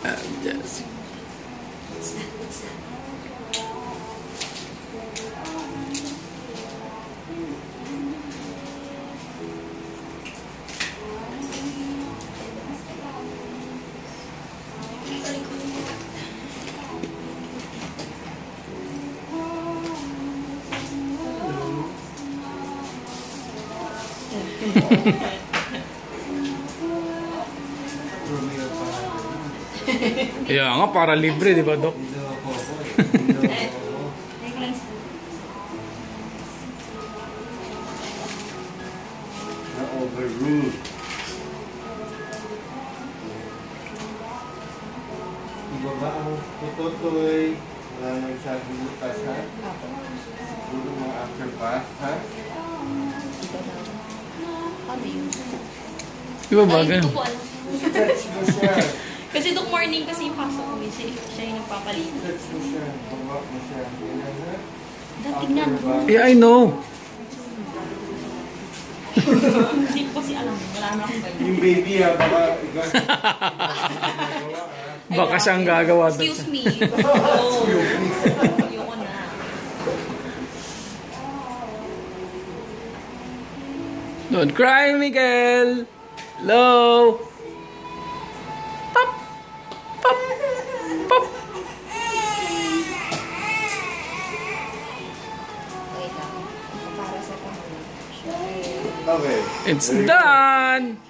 Yes. Kaya nga, para libre, di ba, Dok? Na-overruled. Iba ba ang tututoy? Wala nang sabi lutas, ha? Puro mga after pass, ha? Ano yun? Di ba ba, ganun? Stretch mo siya. Kasi duk morning kasi yung pasok ko, siya yung nagpapaligo. Stretch mo siya. Bawa mo siya. Ganyan, ha? Tingnan mo. Yeah, I know. Hindi ko kasi alam. Wala na akong ganyan. Yung baby, ha? Baka ikaw. Baka siyang gagawa. Excuse me. Oh. Ayoko na. Don't cry, Miguel. Hello. Pop. Pop. Pop. Wait lang. Para sa pangalan. Okay. It's done.